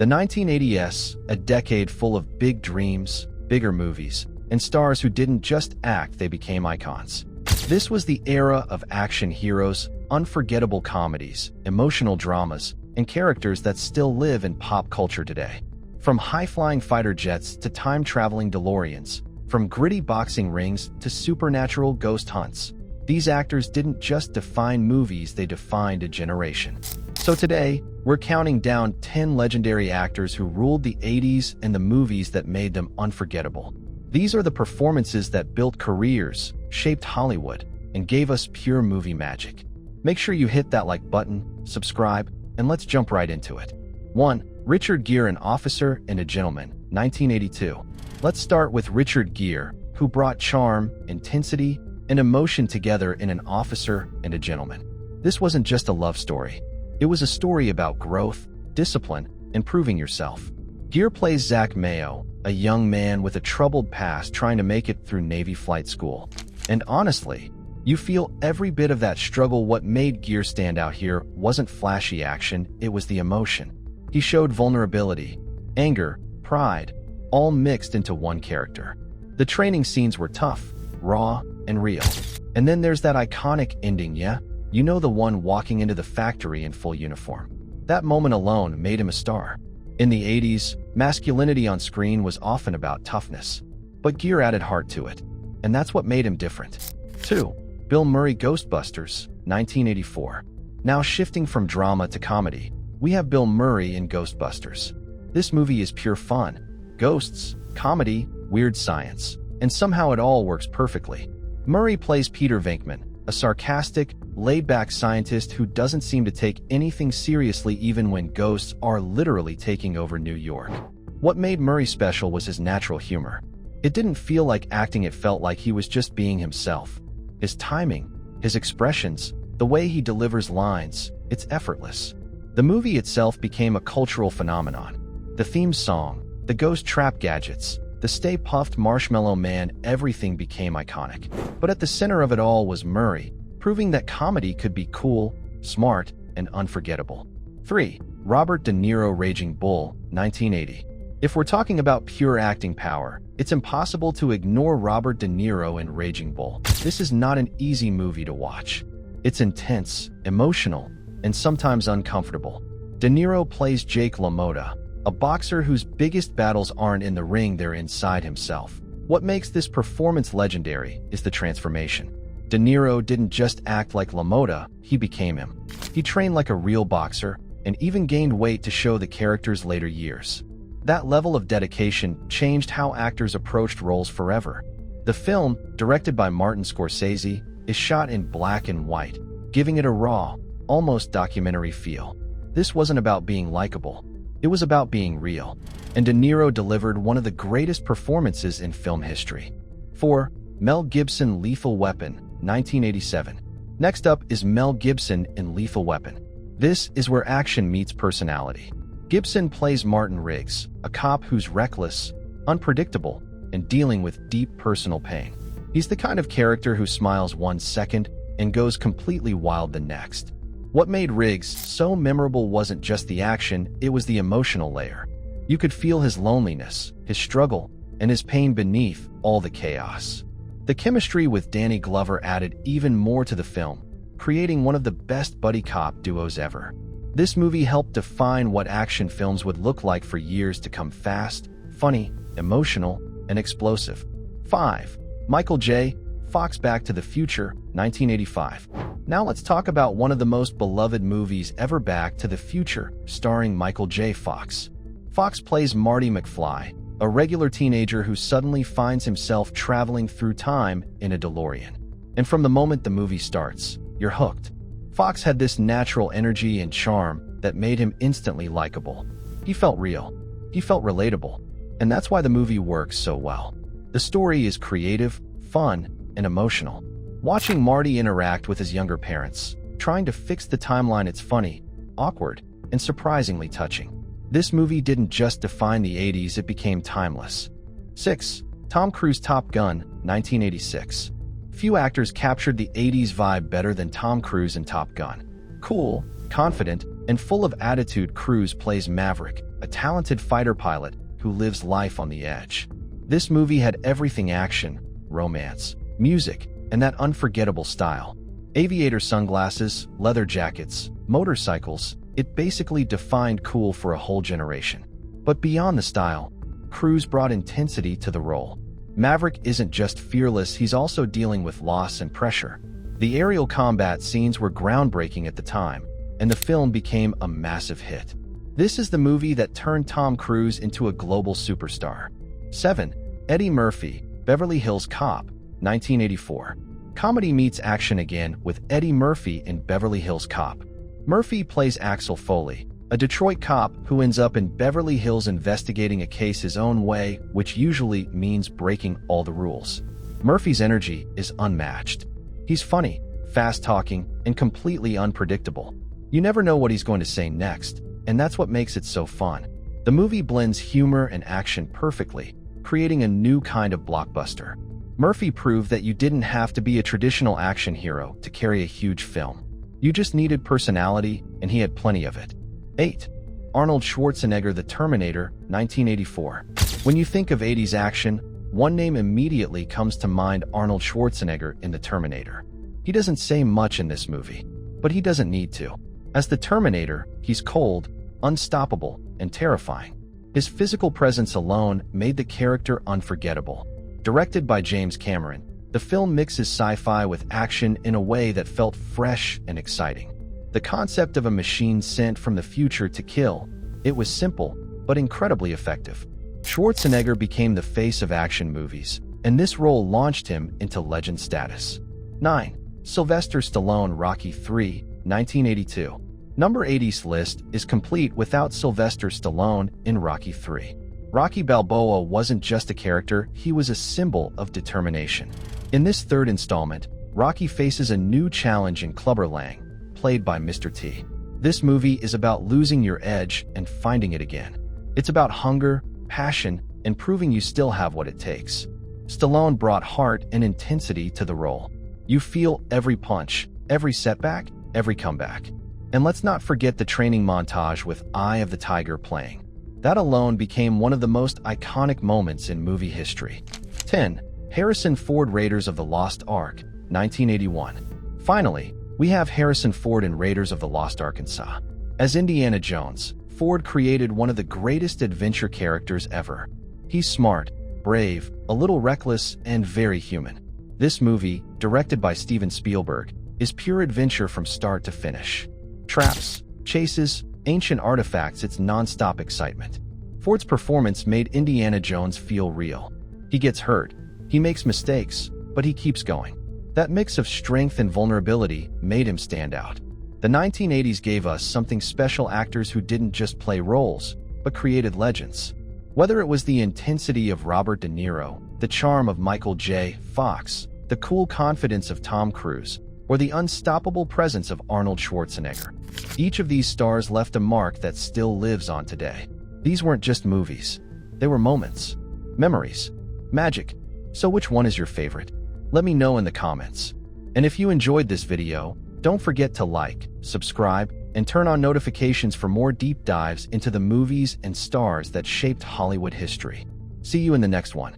The 1980s, a decade full of big dreams, bigger movies, and stars who didn't just act, they became icons. This was the era of action heroes, unforgettable comedies, emotional dramas, and characters that still live in pop culture today. From high-flying fighter jets to time-traveling DeLoreans, from gritty boxing rings to supernatural ghost hunts, these actors didn't just define movies, they defined a generation. So today, we're counting down 10 legendary actors who ruled the 80s and the movies that made them unforgettable. These are the performances that built careers, shaped Hollywood, and gave us pure movie magic. Make sure you hit that like button, subscribe, and let's jump right into it. 1. Richard Gere, An Officer and a Gentleman, 1982. Let's start with Richard Gere, who brought charm, intensity, and emotion together in An Officer and a Gentleman. This wasn't just a love story. It was a story about growth, discipline, and proving yourself. Gere plays Zach Mayo, a young man with a troubled past trying to make it through Navy flight school. And honestly, you feel every bit of that struggle. What made Gere stand out here wasn't flashy action, it was the emotion. He showed vulnerability, anger, pride, all mixed into one character. The training scenes were tough, raw, and real. And then there's that iconic ending, yeah? You know, the one walking into the factory in full uniform. That moment alone made him a star. In the 80s, masculinity on screen was often about toughness, but Gere added heart to it, and that's what made him different. 2. Bill Murray, Ghostbusters, 1984. Now shifting from drama to comedy, we have Bill Murray in Ghostbusters. This movie is pure fun. Ghosts, comedy, weird science, and somehow it all works perfectly. Murray plays Peter Venkman, a sarcastic, laid-back scientist who doesn't seem to take anything seriously even when ghosts are literally taking over New York. What made Murray special was his natural humor. It didn't feel like acting, it felt like he was just being himself. His timing, his expressions, the way he delivers lines, it's effortless. The movie itself became a cultural phenomenon. The theme song, the ghost trap gadgets, the Stay Puft Marshmallow Man, everything became iconic. But at the center of it all was Murray, proving that comedy could be cool, smart, and unforgettable. 3. Robert De Niro, Raging Bull, 1980. If we're talking about pure acting power, it's impossible to ignore Robert De Niro in Raging Bull. This is not an easy movie to watch. It's intense, emotional, and sometimes uncomfortable. De Niro plays Jake LaMotta, a boxer whose biggest battles aren't in the ring, they're inside himself. What makes this performance legendary is the transformation. De Niro didn't just act like LaMotta, he became him. He trained like a real boxer and even gained weight to show the character's later years. That level of dedication changed how actors approached roles forever. The film, directed by Martin Scorsese, is shot in black and white, giving it a raw, almost documentary feel. This wasn't about being likable. It was about being real, and De Niro delivered one of the greatest performances in film history. 4. Mel Gibson, Lethal Weapon, 1987. Next up is Mel Gibson in Lethal Weapon. This is where action meets personality. Gibson plays Martin Riggs, a cop who's reckless, unpredictable, and dealing with deep personal pain. He's the kind of character who smiles one second and goes completely wild the next. What made Riggs so memorable wasn't just the action, it was the emotional layer. You could feel his loneliness, his struggle, and his pain beneath all the chaos. The chemistry with Danny Glover added even more to the film, creating one of the best buddy cop duos ever. This movie helped define what action films would look like for years to come: fast, funny, emotional, and explosive. 5. Michael J. Fox, Back to the Future, 1985. Now let's talk about one of the most beloved movies ever, Back to the Future, starring Michael J. Fox. Fox plays Marty McFly, a regular teenager who suddenly finds himself traveling through time in a DeLorean. And from the moment the movie starts, you're hooked. Fox had this natural energy and charm that made him instantly likable. He felt real. He felt relatable. And that's why the movie works so well. The story is creative, fun, and emotional. Watching Marty interact with his younger parents, trying to fix the timeline, it's funny, awkward, and surprisingly touching. This movie didn't just define the 80s, it became timeless. 6. Tom Cruise, Top Gun, 1986. Few actors captured the 80s vibe better than Tom Cruise in Top Gun. Cool, confident, and full of attitude, Cruise plays Maverick, a talented fighter pilot who lives life on the edge. This movie had everything: action, romance, music, and that unforgettable style. Aviator sunglasses, leather jackets, motorcycles, it basically defined cool for a whole generation. But beyond the style, Cruise brought intensity to the role. Maverick isn't just fearless, he's also dealing with loss and pressure. The aerial combat scenes were groundbreaking at the time, and the film became a massive hit. This is the movie that turned Tom Cruise into a global superstar. 7. Eddie Murphy, Beverly Hills Cop, 1984. Comedy meets action again with Eddie Murphy in Beverly Hills Cop. Murphy plays Axel Foley, a Detroit cop who ends up in Beverly Hills investigating a case his own way, which usually means breaking all the rules. Murphy's energy is unmatched. He's funny, fast-talking, and completely unpredictable. You never know what he's going to say next, and that's what makes it so fun. The movie blends humor and action perfectly, creating a new kind of blockbuster. Murphy proved that you didn't have to be a traditional action hero to carry a huge film. You just needed personality, and he had plenty of it. 8. Arnold Schwarzenegger, The Terminator, 1984. When you think of 80s action, one name immediately comes to mind: Arnold Schwarzenegger in The Terminator. He doesn't say much in this movie, but he doesn't need to. As the Terminator, he's cold, unstoppable, and terrifying. His physical presence alone made the character unforgettable. Directed by James Cameron, the film mixes sci-fi with action in a way that felt fresh and exciting. The concept of a machine sent from the future to kill, it was simple, but incredibly effective. Schwarzenegger became the face of action movies, and this role launched him into legend status. 9. Sylvester Stallone, Rocky III, 1982. Number 80's list is complete without Sylvester Stallone in Rocky III. Rocky Balboa wasn't just a character, he was a symbol of determination. In this third installment, Rocky faces a new challenge in Clubber Lang, played by Mr. T. This movie is about losing your edge and finding it again. It's about hunger, passion, and proving you still have what it takes. Stallone brought heart and intensity to the role. You feel every punch, every setback, every comeback. And let's not forget the training montage with Eye of the Tiger playing. That alone became one of the most iconic moments in movie history. 10. Harrison Ford, Raiders of the Lost Ark, 1981. Finally, we have Harrison Ford in Raiders of the Lost Arkansas. As Indiana Jones, Ford created one of the greatest adventure characters ever. He's smart, brave, a little reckless, and very human. This movie, directed by Steven Spielberg, is pure adventure from start to finish. Traps, chases, ancient artifacts, it's non-stop excitement. Ford's performance made Indiana Jones feel real. He gets hurt, he makes mistakes, but he keeps going. That mix of strength and vulnerability made him stand out. The 1980s gave us something special: actors who didn't just play roles, but created legends. Whether it was the intensity of Robert De Niro, the charm of Michael J. Fox, the cool confidence of Tom Cruise, or the unstoppable presence of Arnold Schwarzenegger, each of these stars left a mark that still lives on today. These weren't just movies. They were moments, memories, magic. So which one is your favorite? Let me know in the comments. And if you enjoyed this video, don't forget to like, subscribe, and turn on notifications for more deep dives into the movies and stars that shaped Hollywood history. See you in the next one.